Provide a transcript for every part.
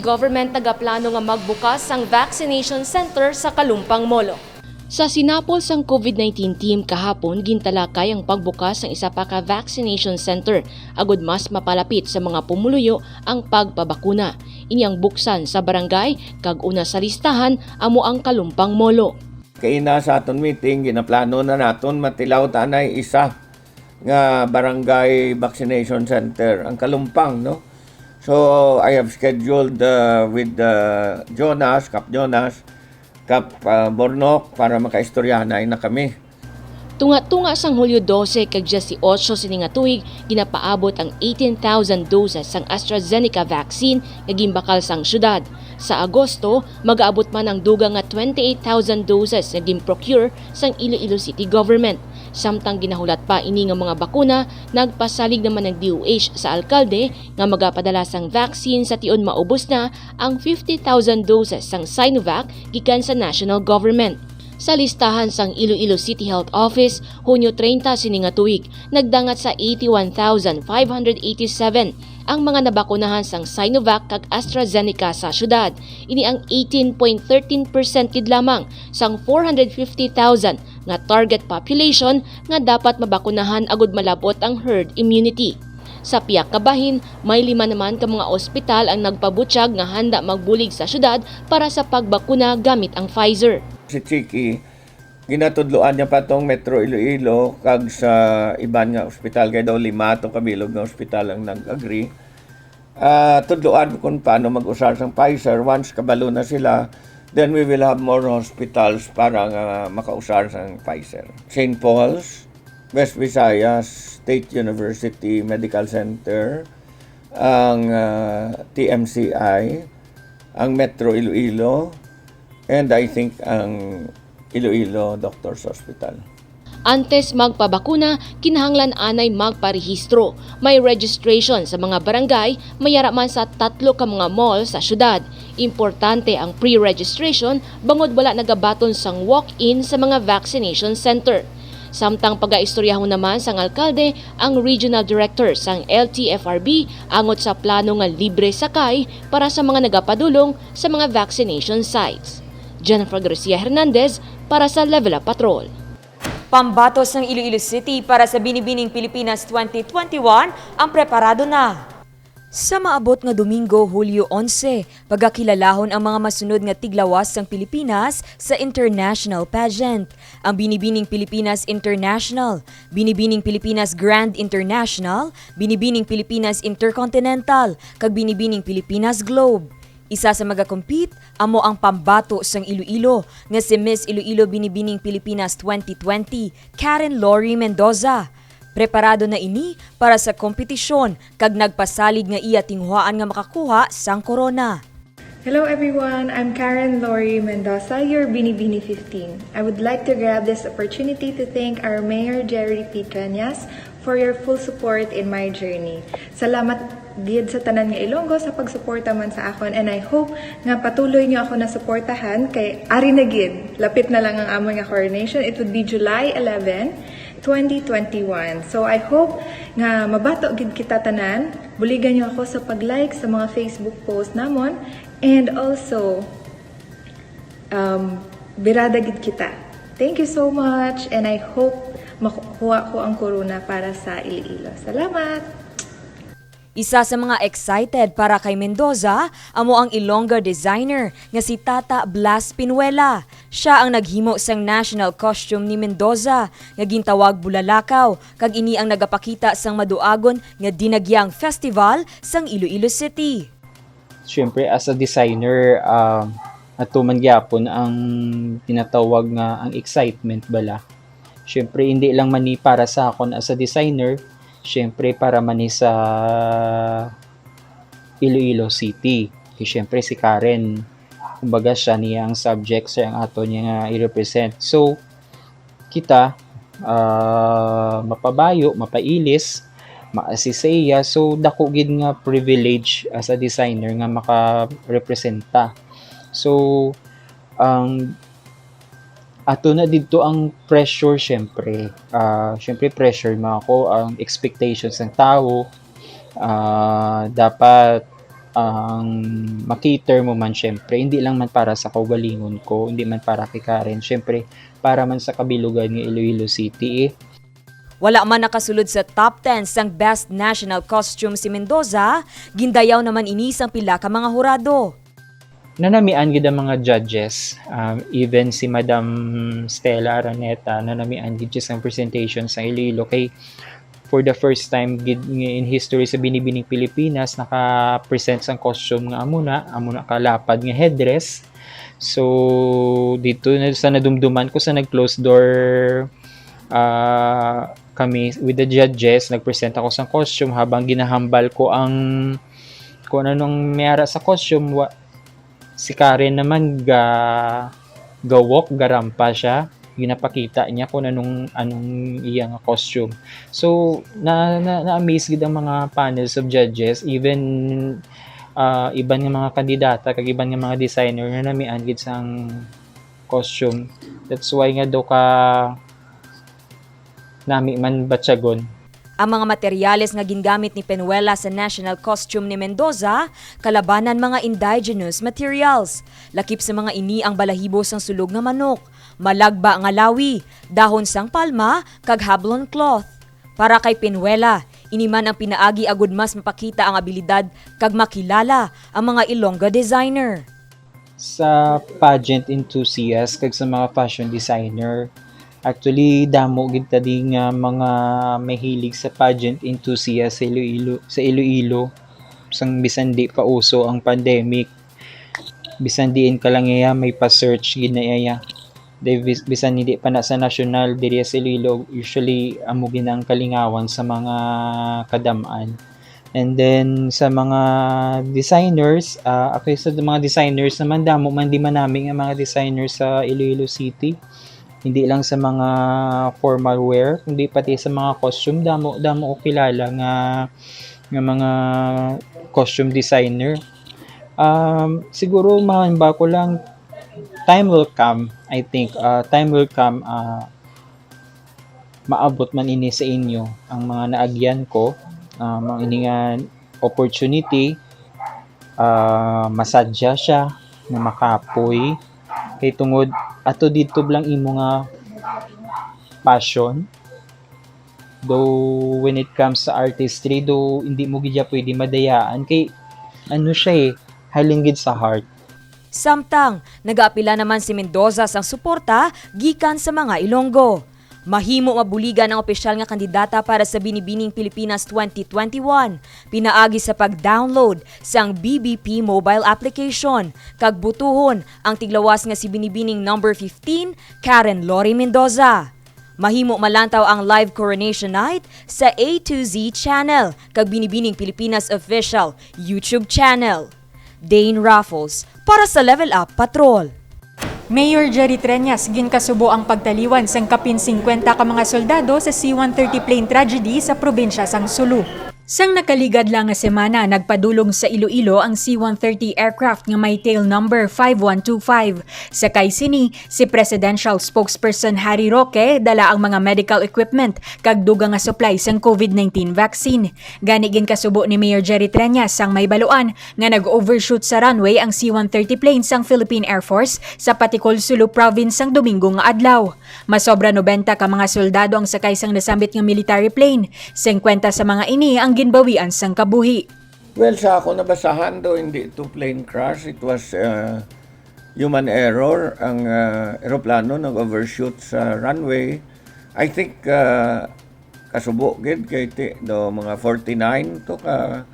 government nagaplano nga magbukas ang vaccination center sa Kalumpang Molo. Sa sinapol sang COVID-19 team kahapon, gintalakay ang pagbukas ng isa pa ka vaccination center agud mas mapalapit sa mga pumuluyo ang pagpabakuna. Inyang buksan sa barangay kag una sa listahan amo ang Kalumpang Molo. Kaina sa aton meeting ginaplano na naton matilaw tanay isa nga barangay vaccination center ang Kalumpang, no? So I have scheduled with Jonas, Kap Jonas, Kap Bornok para makaistoryahanay na kami. Tunga-tunga sang Hulyo 12 kag 18 sini nga tuig ginapaabot ang 18,000 doses sang AstraZeneca vaccine nga gimbakal sang syudad. Sa Agosto, mag-aabot man ang duga nga 28,000 doses nga gimprocure sang Iloilo City Government. Samtang ginahulat pa ini nga mga bakuna, nagpasalig naman ng DOH sa alkalde nga magapadala sang vaccine sa tion maubos na ang 50,000 doses sang Sinovac gikan sa national government. Sa listahan sang Iloilo City Health Office, Hunyo 30 sini nga tuig, nagdangat sa 81,587 ang mga nabakunahan sang Sinovac kag AstraZeneca sa syudad. Ini ang 18.13% gid lamang sang 450,000 nga target population nga dapat mabakunahan agud malabot ang herd immunity. Sa piyak ka bahin, may 5 naman ka mga ospital ang nagpabutyag nga handa magbulig sa syudad para sa pagbakuna gamit ang Pfizer. Si Chiki, ginatudloan niya pa tong Metro Iloilo kag sa iban nga ospital kay daw 5 to kabilog nga ospital ang nag-agree. Tudloan kung paano mag-usar sang Pfizer. Once kabalo na sila, then we will have more hospitals para nga makausar sang Pfizer. St. Paul's, West Visayas State University Medical Center, ang TMCI, ang Metro Iloilo, and I think ang Iloilo Doctors Hospital. Antes magpabakuna, kinahanglan anay magparehistro. May registration sa mga barangay, mayara man sa 3 ka mga mall sa syudad. Importante ang pre-registration bangod wala nagabaton sang walk-in sa mga vaccination center. Samtang pag-aistoryahon naman sang alkalde ang regional director sang LTFRB angot sa plano nga libre sakay para sa mga nagapadulong sa mga vaccination sites. Jennifer Garcia Hernandez para sa Level Up Patrol. Pambatos ng Iloilo City para sa Binibining Pilipinas 2021 ang preparado na. Sa maabot nga Domingo, Hulyo 11, pagkakilalahon ang mga masunod nga tiglawas ng Pilipinas sa international pageant. Ang Binibining Pilipinas International, Binibining Pilipinas Grand International, Binibining Pilipinas Intercontinental, kag Binibining Pilipinas Globe. Isa sa magakompete, amo ang pambato sang Iloilo nga si Miss Iloilo Binibining Pilipinas 2020, Karen Lori Mendoza. Preparado na ini para sa kompetisyon kag nagpasalig nga iya tinghuaan nga makakuha sang corona. Hello everyone, I'm Karen Lori Mendoza, your Binibini 15. I would like to grab this opportunity to thank our Mayor Jerry P. Cañas for your full support in my journey. Salamat gid sa tanan nga Ilonggo sa pagsuporta man sa akon, and I hope nga patuloy niyo ako na suportahan kay ari na gid. Lapit na lang ang among nga coronation. It would be July 11, 2021. So I hope nga mabato gid kita tanan. Buligan niyo ako sa pag-like sa mga Facebook post namon, and also birada gid kita. Thank you so much, and I hope makuha ko ang corona para sa Iloilo. Salamat! Isa sa mga excited para kay Mendoza, amo ang Ilonggo designer nga si Tata Blas Pinuela. Siya ang naghimo sang national costume ni Mendoza nga gintawag Bulalakaw, kag ini ang nagapakita sang maduagon nga dinagyang festival sang Iloilo City. Siyempre as a designer, ato man gyapon ang tinatawag nga ang excitement bala. Siyempre hindi lang mani para sa akon as a designer, siyempre para mani sa Iloilo City. Siyempre si Karen, kumbaga siya niya ang subject, siya ang ato niya nga i-represent. So kita mapabayo, mapailis, maasiseya, so dako gid nga privilege as a designer nga maka-representa. So ato na dito ang pressure, syempre. Syempre pressure mo ako ang expectations ng tao. Dapat ang makiter mo man syempre, hindi lang man para sa kaugalingon ko, hindi man para kay Karen, syempre para man sa kabilugan ng Iloilo City Wala man nakasulod sa top 10 sang Best National Costume si Mendoza, gindayaw naman inisang pila ka mga hurado. Nanamian gid ang mga judges, even si Madam Stella Araneta, nanamian gid siya sa presentation sa Iloilo kay for the first time gid in history sa Binibining Pilipinas naka-present sang costume nga amuna kalapad nga headdress. So dito sa nadumduman ko sa nag-close door kami with the judges, nag-present ako sa costume habang ginahambal ko ang kung anong mayara sa costume. Si Karen naman gawok, garampa siya. Ginapakita niya kung anong iyang costume. So, na-amaze gid ang mga panels of judges, even iban nga mga kandidata, kag iban nga mga designer na namian gid sang costume. That's why nga daw ka nami man batyagon. Ang mga materyales nga gingamit ni Penuela sa national costume ni Mendoza, kalabanan mga indigenous materials. Lakip sa mga ini ang balahibo sang sulog nga manok, malagba nga lawi, dahon sang palma, kag hablon cloth. Para kay Penuela, iniman ang pinaagi agud mas mapakita ang abilidad kag makilala ang mga Ilongga designer. Sa pageant enthusiast kag sa mga fashion designer, actually, damo gid ta di nga mga mahilig sa pageant enthusiast sa Iloilo. Sang bisan di pa uso ang pandemic. Bisan diin ka lang iya may pa-search gid na iya. Bisan hindi pa na sa national diri sa Iloilo, usually amo gid ang kalingawan sa mga kadamaan. And then sa mga designers, okay, sa mga designers naman damo man di manami nga mga designers sa Iloilo City. Hindi lang sa mga formal wear, kundi pati sa mga costume, damo ko kilala nga mga costume designer. Siguro mahamba ko lang, time will come, I think. Time will come, maabot man ini sa inyo ang mga naagyan ko, mga ini nga opportunity, masadya siya, na makapoy, kay tungod ato dito lang imo nga passion. Though when it comes sa artistry, though hindi mo gid pwede madayaan kay ano siya halingid sa heart. Samtang, nag-aapila naman si Mendoza sang suporta gikan sa mga Ilonggo. Mahimo mabuligan ang opisyal nga kandidata para sa Binibining Pilipinas 2021. Pinaagi sa pag-download sang BBP mobile application. Kag butuhon ang tiglawas nga si Binibining number 15, Karen Lori Mendoza. Mahimo malantaw ang live coronation night sa A to Z channel kag Binibining Pilipinas official YouTube channel. Dane Raffles para sa Level Up Patrol. Mayor Jerry Treñas ginkasubo ang pagtaliwan sang kapin 50 ka mga soldado sa C-130 plane tragedy sa probinsya sang Sulu. Sang nakaligad lang nga semana, nagpadulong sa Iloilo ang C-130 aircraft nga may tail number 5125. Sakay sini, si Presidential Spokesperson Harry Roque dala ang mga medical equipment kag dugang nga supply sang COVID-19 vaccine. Gani ginkasubo ni Mayor Jerry Treñas sang may baluan nga nag-overshoot sa runway ang C-130 plane sang Philippine Air Force sa Paticol, Sulu Province sang Domingo nga adlaw. Masobra 90 ka mga soldado ang sakay sang nasambit nga military plane. 50 sa mga ini ang ginbawian sang kabuhi. Well, sa ako nabasahan do, hindi ito plane crash. It was human error. Ang aeroplano nag-overshoot sa runway. I think kasubo gid kay do mga 49 to ka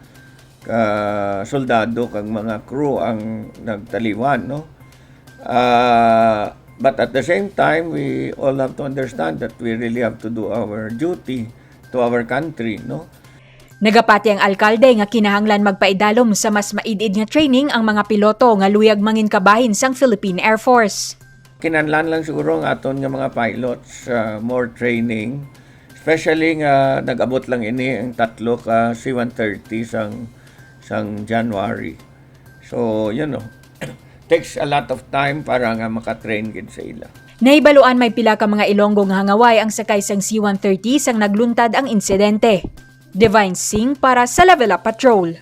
soldado kag mga crew ang nagtaliwan, no? But at the same time, we all have to understand that we really have to do our duty to our country, no? Nagapati ang alkalde nga kinahanglan magpaidalom sa mas maidid nga training ang mga piloto nga luyag mangin kabahin sang Philippine Air Force. Kinahanglan lang siguro ang aton nga mga pilots more training, especially nga nag-abot lang ini ang 3 ka C-130 sang January. So, you know, takes a lot of time para nga makatrain gid sa ila. Naibaluan may pila ka mga Ilonggo nga hangaway ang sakay sang C-130 sang nagluntad ang insidente. Divine Singh para sa Level Up Patrol.